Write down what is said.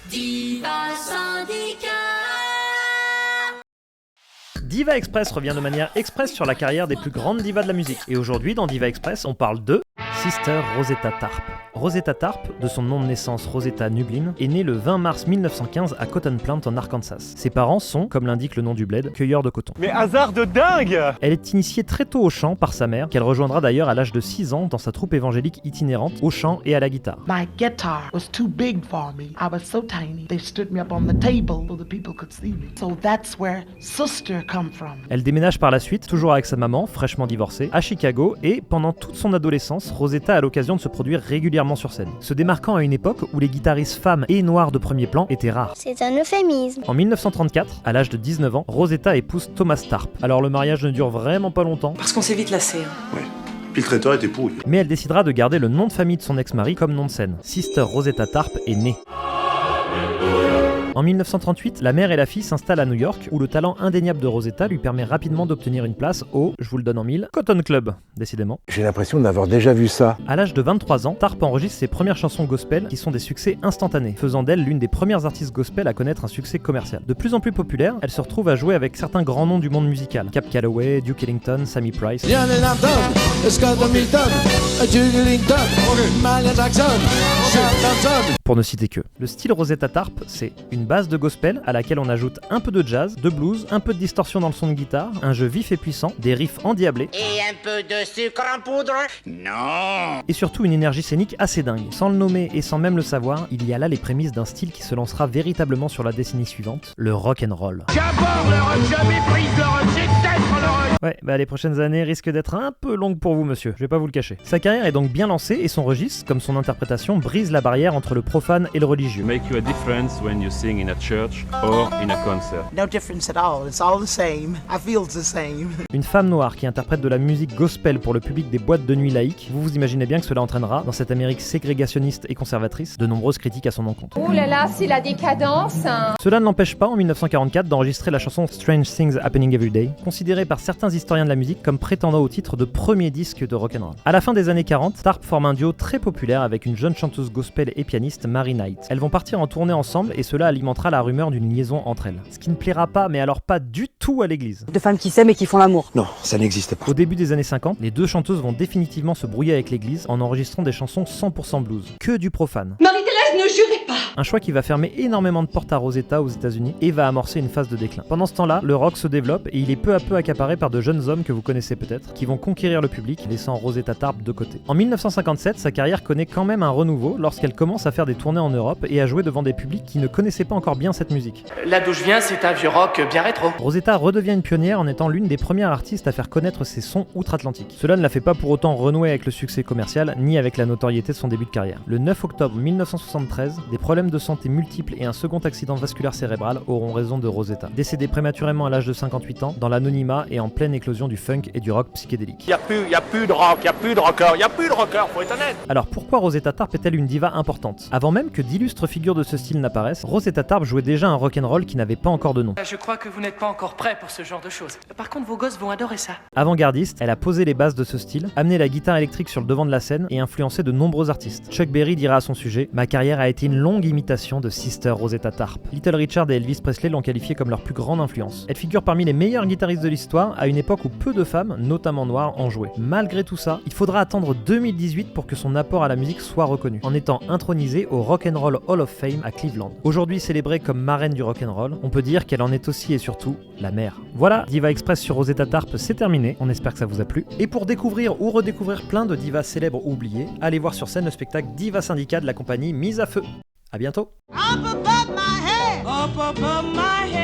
Diva Syndicat. Diva Express revient de manière express sur la carrière des plus grandes divas de la musique. Et aujourd'hui, dans Diva Express, on parle de Sister Rosetta Tharpe. Rosetta Tharpe, de son nom de naissance Rosetta Nublin, est née le 20 mars 1915 à Cotton Plant en Arkansas. Ses parents sont, comme l'indique le nom du bled, cueilleurs de coton. Mais hasard de dingue! Elle est initiée très tôt au chant par sa mère, qu'elle rejoindra d'ailleurs à l'âge de 6 ans dans sa troupe évangélique itinérante au chant et à la guitare. My guitar was too big for me. I was so tiny. They stood me up on the table so the people could see me. So that's where sister come from. Elle déménage par la suite, toujours avec sa maman, fraîchement divorcée, à Chicago et, pendant toute son adolescence, Rosetta a l'occasion de se produire régulièrement sur scène, se démarquant à une époque où les guitaristes femmes et noires de premier plan étaient rares. C'est un euphémisme. En 1934, à l'âge de 19 ans, Rosetta épouse Thomas Tharpe. Alors le mariage ne dure vraiment pas longtemps. Parce qu'on s'est vite lassé. Ouais. Puis le traiteur était pourri. Mais elle décidera de garder le nom de famille de son ex-mari comme nom de scène. Sister Rosetta Tharpe est née. En 1938, la mère et la fille s'installent à New York, où le talent indéniable de Rosetta lui permet rapidement d'obtenir une place au, je vous le donne en mille, Cotton Club, décidément. J'ai l'impression d'avoir déjà vu ça. À l'âge de 23 ans, Tharpe enregistre ses premières chansons gospel qui sont des succès instantanés, faisant d'elle l'une des premières artistes gospel à connaître un succès commercial. De plus en plus populaire, elle se retrouve à jouer avec certains grands noms du monde musical, Cab Calloway, Duke Ellington, Sammy Price. Pour ne citer que. Le style Rosetta Tharpe, c'est une base de gospel à laquelle on ajoute un peu de jazz, de blues, un peu de distorsion dans le son de guitare, un jeu vif et puissant, des riffs endiablés Et un peu de sucre en poudre? Non! et surtout une énergie scénique assez dingue. Sans le nommer et sans même le savoir, il y a là les prémices d'un style qui se lancera véritablement sur la décennie suivante, le rock'n'roll. J'aborde le rock, je méprise le rock, je déteste le rock! Ouais, les prochaines années risquent d'être un peu longues pour vous, monsieur, je vais pas vous le cacher. Sa carrière est donc bien lancée et son registre, comme son interprétation, brise la barrière entre le profane et le religieux. Make you a difference when you sing in a church or in a concert. No difference at all. It's all the same. I feel the same. Une femme noire qui interprète de la musique gospel pour le public des boîtes de nuit laïques, vous imaginez bien que cela entraînera, dans cette Amérique ségrégationniste et conservatrice, de nombreuses critiques à son encontre. Ouh là là, c'est la décadence, hein. Cela ne l'empêche pas, en 1944, d'enregistrer la chanson Strange Things Happening Every Day, considérée par certains historiens de la musique comme prétendant au titre de premier disque de rock'n'roll. À la fin des années 40, Tharpe forme un duo très populaire avec une jeune chanteuse gospel et pianiste, Mary Knight. Elles vont partir en tournée ensemble et cela alimentera la rumeur d'une liaison entre elles. Ce qui ne plaira pas, mais alors pas du tout à l'église. De femmes qui s'aiment et qui font l'amour. Non, ça n'existe pas. Au début des années 50, les deux chanteuses vont définitivement se brouiller avec l'église en enregistrant des chansons 100% blues. Que du profane. Marie-Thérèse, ne jurez pas. Un choix qui va fermer énormément de portes à Rosetta aux États-Unis et va amorcer une phase de déclin. Pendant ce temps-là, le rock se développe et il est peu à peu accaparé par de jeunes hommes que vous connaissez peut-être, qui vont conquérir le public, laissant Rosetta Tharpe de côté. En 1957, sa carrière connaît quand même un renouveau lorsqu'elle commence à faire des tournées en Europe et à jouer devant des publics qui ne connaissaient pas encore bien cette musique. Là d'où je viens, c'est un vieux rock bien rétro. Rosetta redevient une pionnière en étant l'une des premières artistes à faire connaître ses sons outre-Atlantique. Cela ne la fait pas pour autant renouer avec le succès commercial, ni avec la notoriété de son début de carrière. Le 9 octobre 1973, des problèmes de santé multiples et un second accident vasculaire cérébral auront raison de Rosetta. Décédée prématurément à l'âge de 58 ans, dans l'anonymat et en pleine éclosion du funk et du rock psychédélique. Y a plus de rock, y a plus de rocker, faut être honnête! Alors pourquoi Rosetta Tharpe est-elle une diva importante? Avant même que d'illustres figures de ce style n'apparaissent, Rosetta Tharpe jouait déjà un rock'n'roll qui n'avait pas encore de nom. Je crois que vous n'êtes pas encore prêt pour ce genre de choses. Par contre, vos gosses vont adorer ça. Avant-gardiste, elle a posé les bases de ce style, amené la guitare électrique sur le devant de la scène et influencé de nombreux artistes. Chuck Berry dira à son sujet: ma carrière a été une longue imitation de Sister Rosetta Tharpe. Little Richard et Elvis Presley l'ont qualifiée comme leur plus grande influence. Elle figure parmi les meilleurs guitaristes de l'histoire à une époque où peu de femmes, notamment noires, en jouaient. Malgré tout ça, il faudra attendre 2018 pour que son apport à la musique soit reconnu, en étant intronisée au Rock'n'Roll Hall of Fame à Cleveland. Aujourd'hui célébrée comme marraine du rock'n'roll, on peut dire qu'elle en est aussi et surtout la mère. Voilà, Diva Express sur Rosetta Tharpe, c'est terminé, on espère que ça vous a plu. Et pour découvrir ou redécouvrir plein de divas célèbres ou oubliées, allez voir sur scène le spectacle Diva Syndicat de la compagnie Mise à Feu. À bientôt. Up above my head! Up above my head!